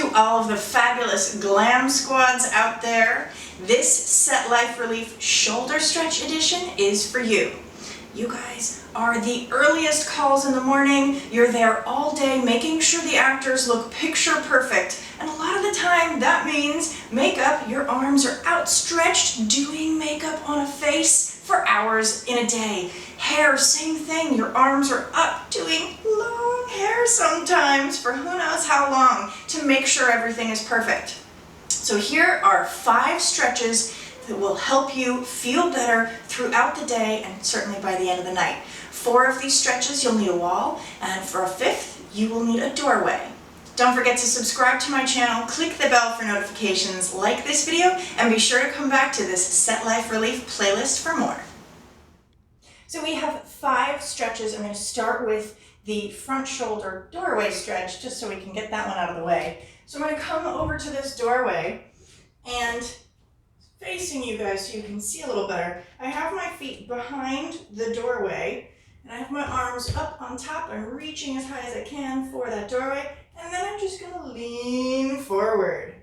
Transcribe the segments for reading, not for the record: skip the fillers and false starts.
To all of the fabulous Glam Squads out there, this Set Life Relief Shoulder Stretch Edition is for you. You guys are the earliest calls in the morning. You're there all day making sure the actors look picture perfect. And a lot of the time that means makeup, your arms are outstretched doing makeup on a face for hours in a day. Hair, same thing. Your arms are up doing long hair sometimes for who knows how long to make sure everything is perfect. So here are 5 stretches that will help you feel better throughout the day and certainly by the end of the night. 4 of these stretches you'll need a wall, and for a 5th you will need a doorway. Don't forget to subscribe to my channel, click the bell for notifications, like this video, and be sure to come back to this Set Life Relief playlist for more. So we have 5 stretches. I'm going to start with the front shoulder doorway stretch just so we can get that one out of the way. So I'm going to come over to this doorway and facing you guys so you can see a little better. I have my feet behind the doorway and I have my arms up on top. I'm reaching as high as I can for that doorway, and then I'm just going to lean forward.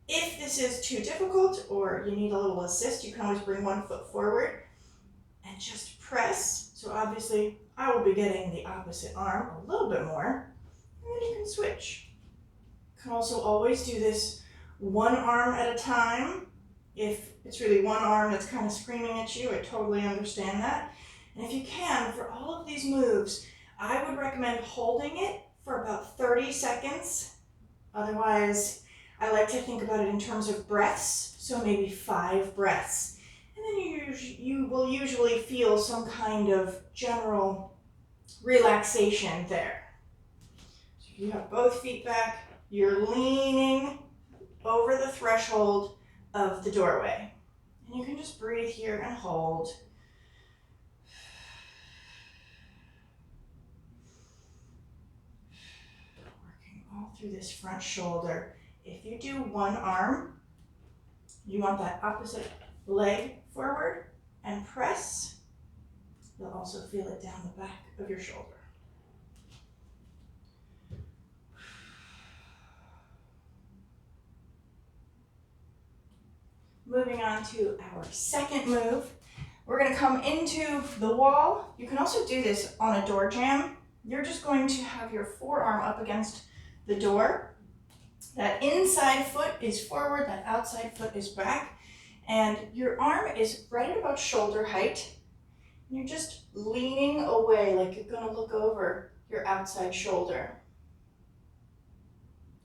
If this is too difficult or you need a little assist, you can always bring one foot forward and just press. So obviously I will be getting the opposite arm a little bit more, and then you can switch. You can also always do this one arm at a time. If it's really one arm that's kind of screaming at you, I totally understand that. And if you can, for all of these moves, I would recommend holding it for about 30 seconds. Otherwise, I like to think about it in terms of breaths, so maybe 5 breaths. And then you will usually feel some kind of general relaxation there. So if you have both feet back, you're leaning over the threshold of the doorway. And you can just breathe here and hold. Working all through this front shoulder. If you do one arm, you want that opposite leg forward and press. You'll also feel it down the back of your shoulder. Moving on to our second move, we're going to come into the wall. You can also do this on a door jamb. You're just going to have your forearm up against the door. That inside foot is forward, that outside foot is back, and your arm is right at about shoulder height. You're just leaning away like you're going to look over your outside shoulder.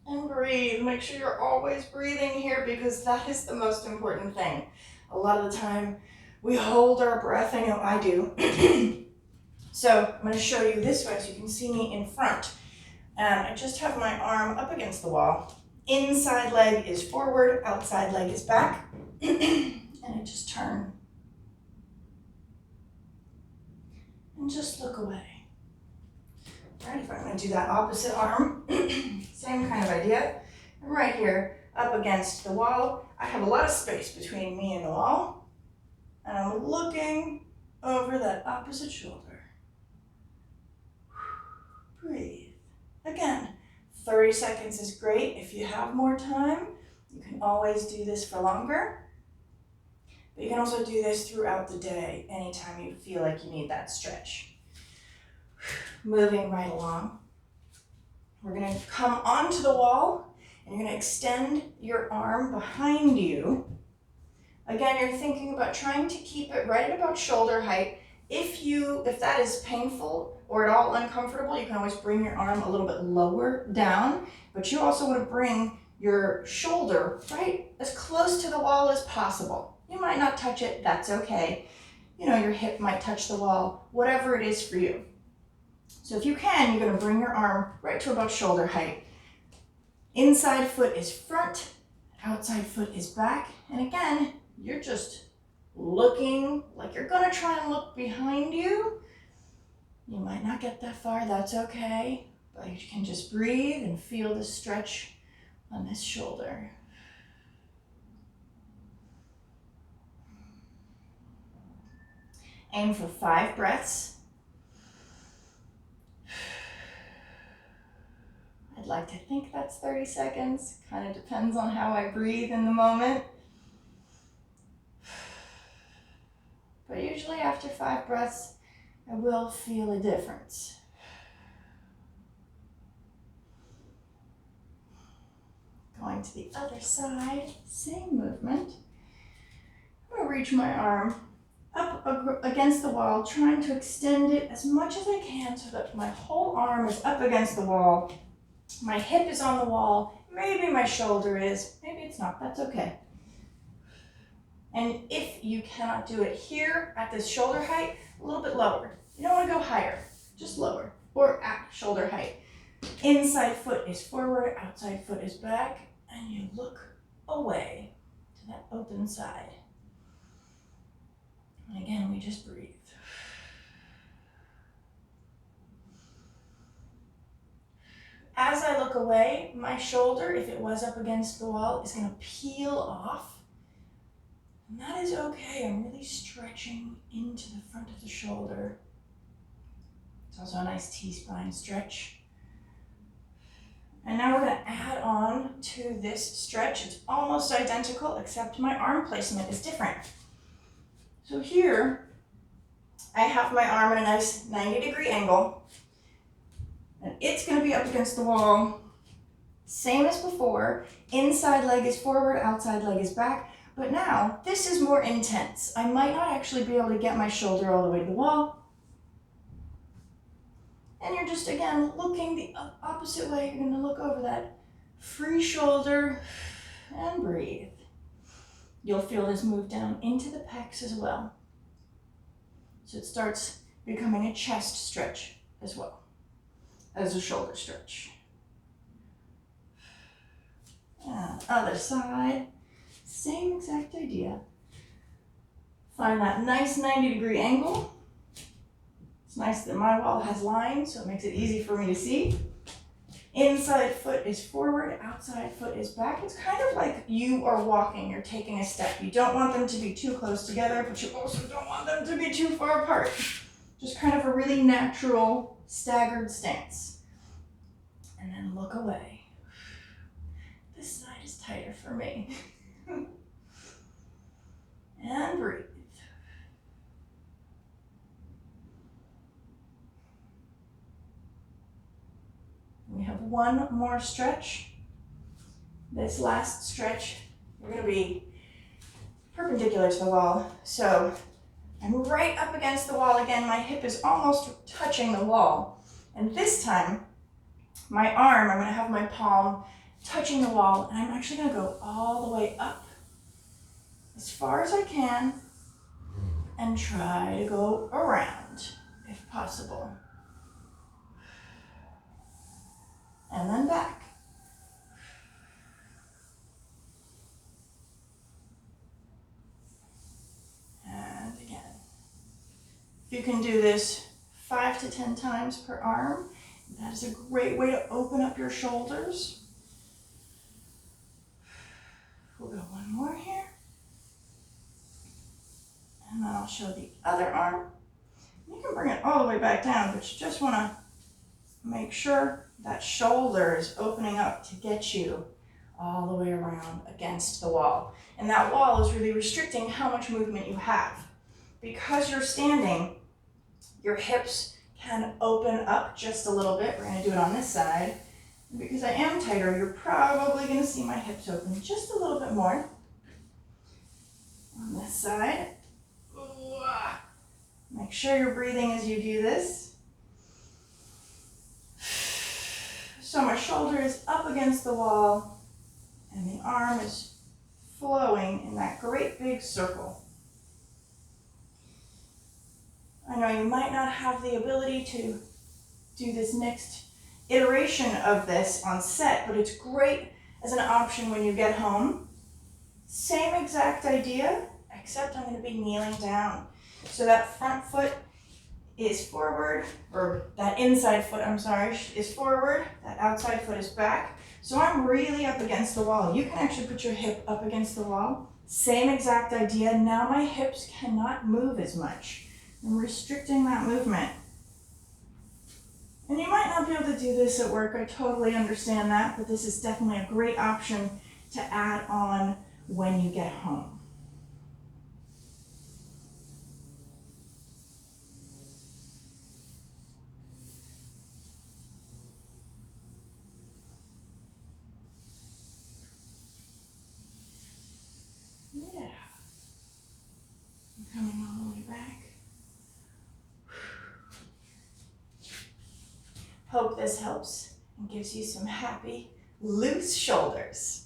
And breathe. Make sure you're always breathing here because that is the most important thing. A lot of the time we hold our breath. I know I do. So I'm going to show you this way so you can see me in front. And I just have my arm up against the wall. Inside leg is forward, outside leg is back. And I just turn. And just look away. All right, if I'm going to do that opposite arm, same kind of idea. I'm right here up against the wall. I have a lot of space between me and the wall. And I'm looking over that opposite shoulder. Breathe. Again, 30 seconds is great. If you have more time, you can always do this for longer. But you can also do this throughout the day, anytime you feel like you need that stretch. Moving right along. We're going to come onto the wall and you're going to extend your arm behind you. Again, you're thinking about trying to keep it right at about shoulder height. If that is painful or at all uncomfortable, you can always bring your arm a little bit lower down, but you also want to bring your shoulder right as close to the wall as possible. You might not touch it, that's okay. You know, your hip might touch the wall, whatever it is for you. So if you can, you're going to bring your arm right to about shoulder height. Inside foot is front, outside foot is back. And again, you're just looking like you're going to try and look behind you. You might not get that far, that's okay. But you can just breathe and feel the stretch on this shoulder. Aim for 5 breaths. I'd like to think that's 30 seconds. Kind of depends on how I breathe in the moment. But usually after 5 breaths, I will feel a difference. Going to the other side, same movement. I'm going to reach my arm up against the wall, trying to extend it as much as I can so that my whole arm is up against the wall. My hip is on the wall. Maybe my shoulder is. Maybe it's not. That's okay. And if you cannot do it here at this shoulder height, a little bit lower. You don't want to go higher, just lower, or at shoulder height. Inside foot is forward, outside foot is back, and you look away to that open side. And again, we just breathe. As I look away, my shoulder, if it was up against the wall, is going to peel off. And that is okay. I'm really stretching into the front of the shoulder. It's also a nice T-spine stretch. And now we're going to add on to this stretch. It's almost identical, except my arm placement is different. So here, I have my arm at a nice 90-degree angle. And it's going to be up against the wall. Same as before. Inside leg is forward, outside leg is back. But now, this is more intense. I might not actually be able to get my shoulder all the way to the wall. And you're just, again, looking the opposite way. You're going to look over that free shoulder and breathe. You'll feel this move down into the pecs as well. So it starts becoming a chest stretch as well as a shoulder stretch. And other side. Same exact idea. Find that nice 90-degree angle. It's nice that my wall has lines, so it makes it easy for me to see. Inside foot is forward, outside foot is back. It's kind of like you are walking, you're taking a step. You don't want them to be too close together, but you also don't want them to be too far apart. Just kind of a really natural, staggered stance. And then look away. This side is tighter for me. And breathe. We have one more stretch. This last stretch, we're going to be perpendicular to the wall. So I'm right up against the wall again. My hip is almost touching the wall. And this time, my arm, I'm going to have my palm touching the wall, and I'm actually going to go all the way up as far as I can and try to go around if possible. And then back. And again. If you can do this 5 to 10 times per arm, that is a great way to open up your shoulders. We'll go one more here. And then I'll show the other arm. You can bring it all the way back down, but you just want to make sure that shoulder is opening up to get you all the way around against the wall. And that wall is really restricting how much movement you have. Because you're standing, your hips can open up just a little bit. We're going to do it on this side. And because I am tighter, you're probably going to see my hips open just a little bit more. On this side. Make sure you're breathing as you do this. So my shoulder is up against the wall and the arm is flowing in that great big circle. I know you might not have the ability to do this next iteration of this on set, but it's great as an option when you get home. Same exact idea, except I'm going to be kneeling down. So that front foot is forward, or that inside foot, I'm sorry, is forward. That outside foot is back. So I'm really up against the wall. You can actually put your hip up against the wall. Same exact idea. Now my hips cannot move as much. I'm restricting that movement. And you might not be able to do this at work, I totally understand that, but this is definitely a great option to add on when you get home. Yeah. I'm coming all the way back. Hope this helps and gives you some happy, loose shoulders.